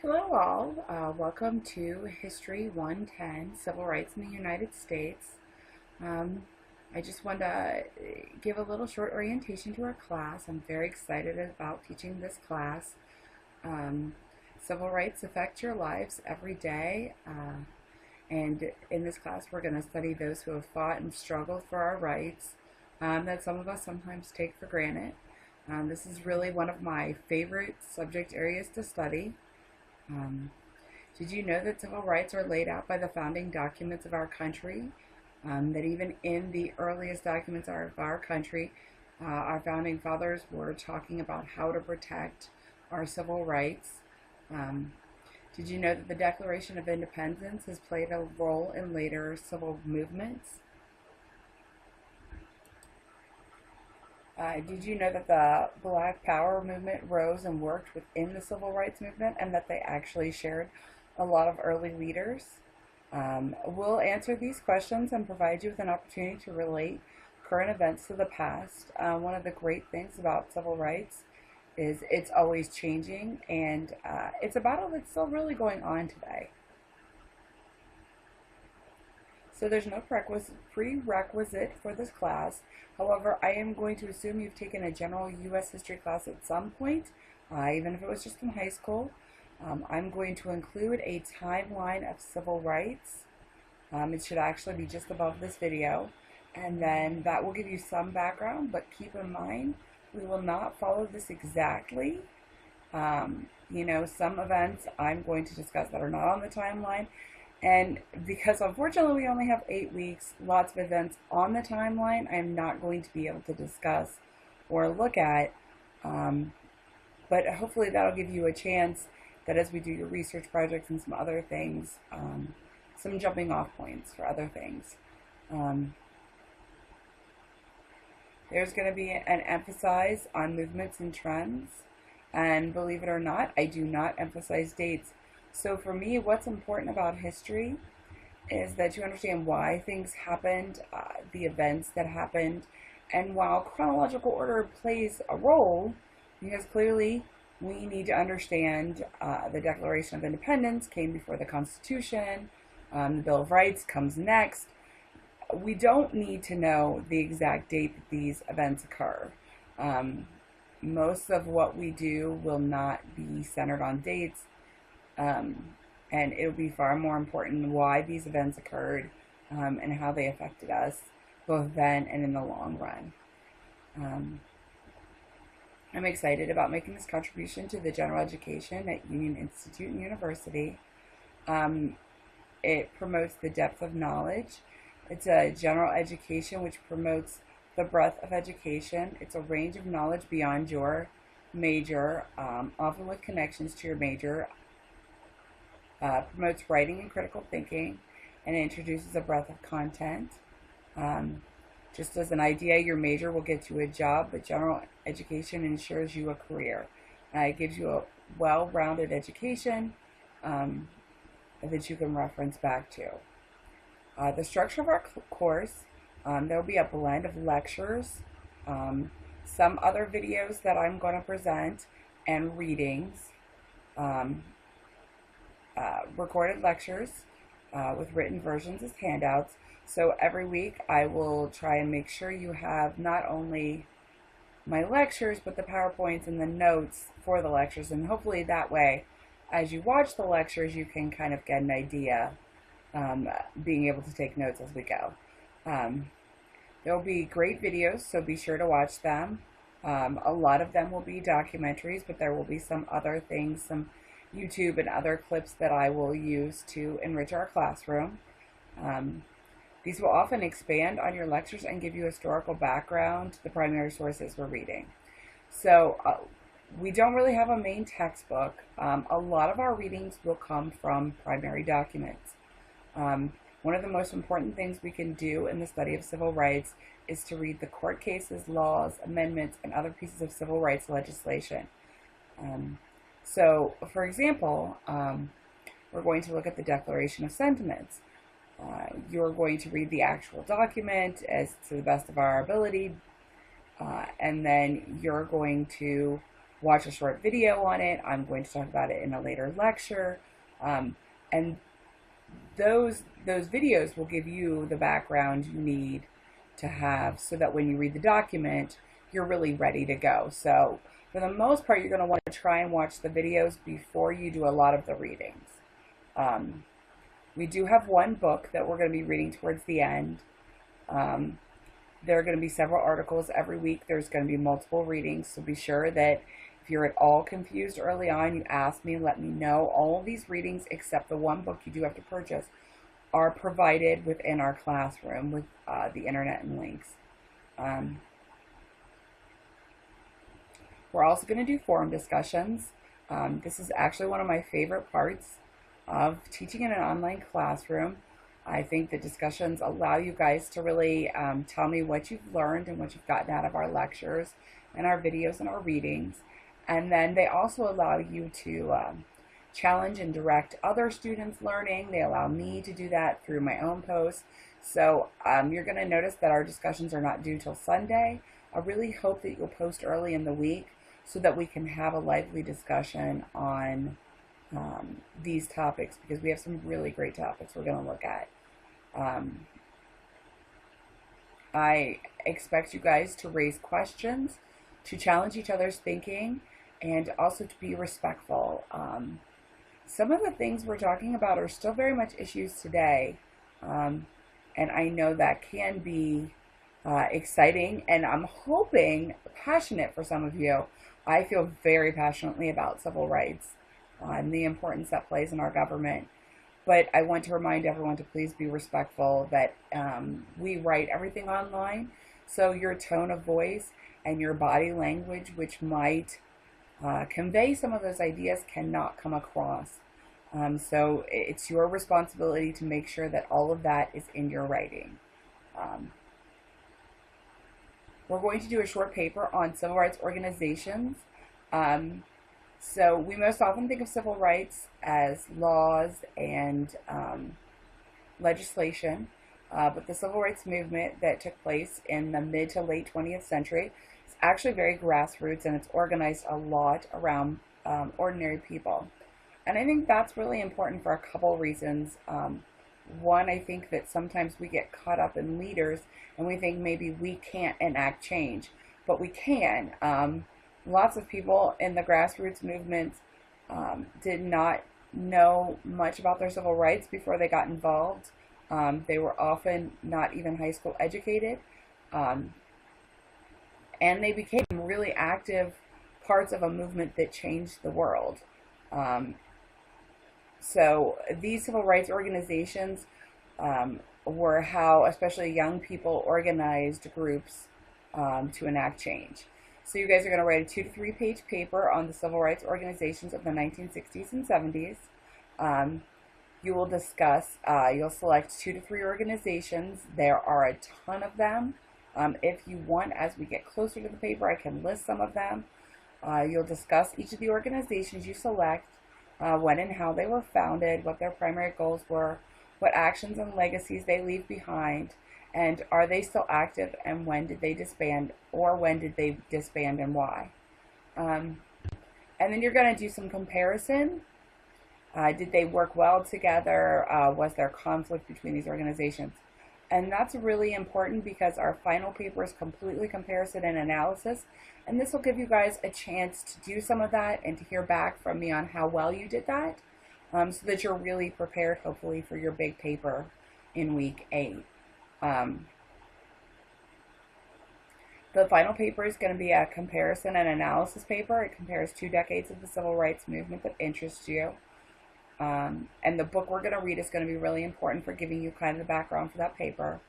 Hello all, welcome to History 110, Civil Rights in the United States. Um, I just want to give a little short orientation to our class. I'm very excited about teaching this class. Um, Civil rights affect your lives every day, and in this class we're going to study those who have fought and struggled for our rights that some of us sometimes take for granted. This is really one of my favorite subject areas to study. Um, did you know that civil rights are laid out by the founding documents of our country? That even in the earliest documents of our country, our founding fathers were talking about how to protect our civil rights. Um, did you know that the Declaration of Independence has played a role in later civil movements? Did you know that the Black Power movement rose and worked within the civil rights movement and that they actually shared a lot of early leaders? We'll answer these questions and provide you with an opportunity to relate current events to the past. One of the great things about civil rights is it's always changing, and it's a battle that's still really going on today. So there's no prerequisite for this class. However, I am going to assume you've taken a general U.S. history class at some point, even if it was just in high school. I'm going to include a timeline of civil rights. It should actually be just above this video. And then that will give you some background, but keep in mind, we will not follow this exactly. Some events I'm going to discuss that are not on the timeline. And because unfortunately we only have 8 weeks, lots of events on the timeline I'm not going to be able to discuss or look at. But hopefully that'll give you a chance that as we do your research projects and some other things, some jumping off points for other things. There's going to be an emphasis on movements and trends. And believe it or not, I do not emphasize dates. So for me, what's important about history is that you understand why things happened, the events that happened, and while chronological order plays a role, because clearly we need to understand the Declaration of Independence came before the Constitution, the Bill of Rights comes next. We don't need to know the exact date that these events occur. Most of what we do will not be centered on dates. And it will be far more important why these events occurred and how they affected us, both then and in the long run. I'm excited about making this contribution to the general education at Union Institute and University. It promotes the depth of knowledge. It's a general education which promotes the breadth of education. It's a range of knowledge beyond your major, often with connections to your major. Promotes writing and critical thinking, and introduces a breadth of content. Just as an idea, your major will get you a job, but general education ensures you a career. It gives you a well-rounded education that you can reference back to. The structure of our course, there will be a blend of lectures, some other videos that I'm going to present, and readings. Recorded lectures with written versions as handouts. So every week I will try and make sure you have not only my lectures, but the PowerPoints and the notes for the lectures. And hopefully that way, as you watch the lectures, you can kind of get an idea, being able to take notes as we go. There will be great videos, so be sure to watch them. A lot of them will be documentaries, but there will be some other things, some YouTube and other clips that I will use to enrich our classroom. These will often expand on your lectures and give you historical background to the primary sources we're reading. So we don't really have a main textbook. A lot of our readings will come from primary documents. One of the most important things we can do in the study of civil rights is to read the court cases, laws, amendments, and other pieces of civil rights legislation. So, for example, we're going to look at the Declaration of Sentiments. You're going to read the actual document as to the best of our ability, and then you're going to watch a short video on it. I'm going to talk about it in a later lecture. And those videos will give you the background you need to have so that when you read the document, you're really ready to go. So for the most part, you're going to want to try and watch the videos before you do a lot of the readings. We do have one book that we're going to be reading towards the end. There are going to be several articles every week. There's going to be multiple readings, so be sure that if you're at all confused early on, you ask me, let me know. All of these readings, except the one book you do have to purchase, are provided within our classroom with the internet and links. We're also going to do forum discussions. This is actually one of my favorite parts of teaching in an online classroom. I think the discussions allow you guys to really tell me what you've learned and what you've gotten out of our lectures and our videos and our readings. And then they also allow you to challenge and direct other students' learning. They allow me to do that through my own posts. So you're going to notice that our discussions are not due till Sunday. I really hope that you'll post early in the week so that we can have a lively discussion on these topics, because we have some really great topics we're going to look at. I expect you guys to raise questions, to challenge each other's thinking, and also to be respectful. Some of the things we're talking about are still very much issues today, and I know that can be exciting, and I'm hoping passionate for some of you. I feel very passionately about civil rights and the importance that plays in our government. But I want to remind everyone to please be respectful, that we write everything online, so your tone of voice and your body language, which might convey some of those ideas, cannot come across. So it's your responsibility to make sure that all of that is in your writing. We're going to do a short paper on civil rights organizations. So we most often think of civil rights as laws and legislation, but the civil rights movement that took place in the mid to late 20th century is actually very grassroots, and it's organized a lot around ordinary people. And I think that's really important for a couple reasons. One, I think that sometimes we get caught up in leaders and we think maybe we can't enact change, but we can. Lots of people in the grassroots movement did not know much about their civil rights before they got involved. They were often not even high school educated, and they became really active parts of a movement that changed the world. So these civil rights organizations were how especially young people organized groups to enact change. So you guys are going to write a 2 to 3 page paper on the civil rights organizations of the 1960s and 70s. You will discuss, you'll select 2 to 3 organizations. There are a ton of them. If you want, as we get closer to the paper, I can list some of them. You'll discuss each of the organizations you select, when and how they were founded, what their primary goals were, what actions and legacies they leave behind, and are they still active, and when did they disband, or when did they disband and why. And then you're going to do some comparison. Did they work well together? Was there conflict between these organizations? And that's really important because our final paper is completely comparison and analysis. And this will give you guys a chance to do some of that and to hear back from me on how well you did that, so that you're really prepared, hopefully, for your big paper in week 8. The final paper is going to be a comparison and analysis paper. It compares 2 decades of the civil rights movement that interests you. And the book we're going to read is going to be really important for giving you kind of the background for that paper.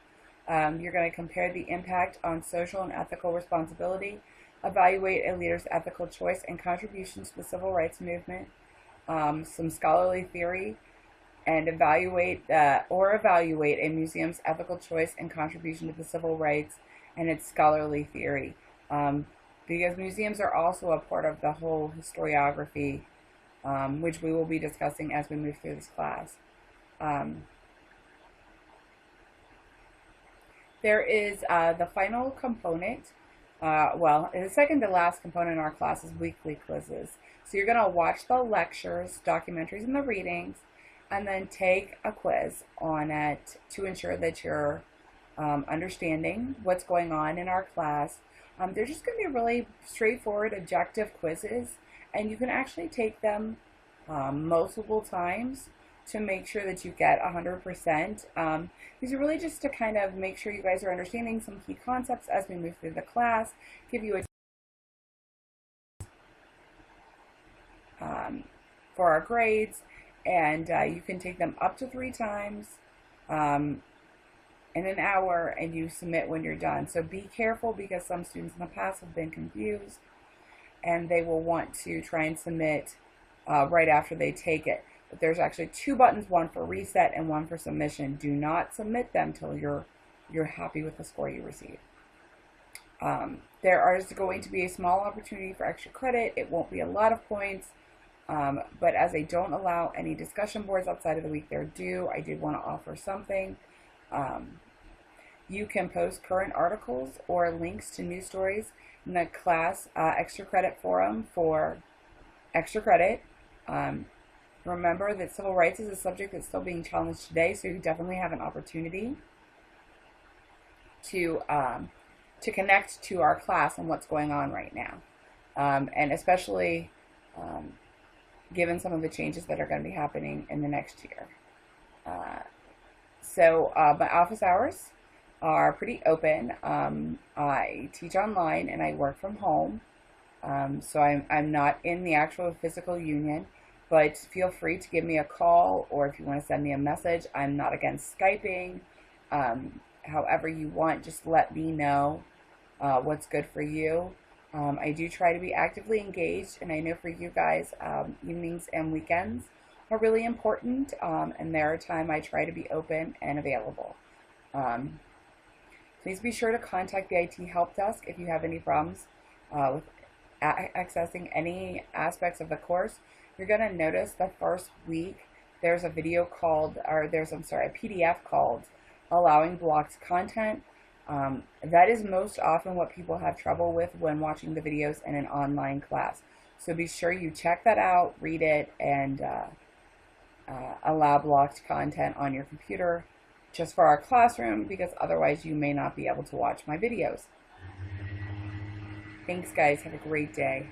You're going to compare the impact on social and ethical responsibility, evaluate a leader's ethical choice and contributions to the civil rights movement, some scholarly theory, and evaluate a museum's ethical choice and contribution to the civil rights and its scholarly theory. Because museums are also a part of the whole historiography, which we will be discussing as we move through this class. There is the final component Well, the second to last component in our class is weekly quizzes. So you're going to watch the lectures, documentaries, and the readings, and then take a quiz on it to ensure that you're understanding what's going on in our class. They're just going to be really straightforward, objective quizzes, and you can actually take them multiple times to make sure that you get 100%. These are really just to kind of make sure you guys are understanding some key concepts as we move through the class, give you a for our grades, and you can take them up to 3 times in an hour, and you submit when you're done. So be careful, because some students in the past have been confused, and they will want to try and submit right after they take it. But there's actually 2 buttons, one for reset and one for submission. Do not submit them till you're happy with the score you receive. There is going to be a small opportunity for extra credit. It won't be a lot of points, but as they don't allow any discussion boards outside of the week they're due, I did want to offer something. You can post current articles or links to news stories in the class extra credit forum for extra credit. Remember that civil rights is a subject that's still being challenged today, so you definitely have an opportunity to connect to our class and what's going on right now, and especially given some of the changes that are going to be happening in the next year. So my office hours are pretty open. I teach online and I work from home, so I'm not in the actual physical union, but feel free to give me a call, or if you want to send me a message. I'm not against Skyping. However you want, just let me know what's good for you. I do try to be actively engaged, and I know for you guys, evenings and weekends are really important, and they're a time I try to be open and available. Please be sure to contact the IT Help Desk if you have any problems with accessing any aspects of the course. You're going to notice the first week there's a video called, or there's, I'm sorry, a PDF called Allowing Blocked Content. That is most often what people have trouble with when watching the videos in an online class. So be sure you check that out, read it, and allow blocked content on your computer just for our classroom, because otherwise you may not be able to watch my videos. Thanks, guys. Have a great day.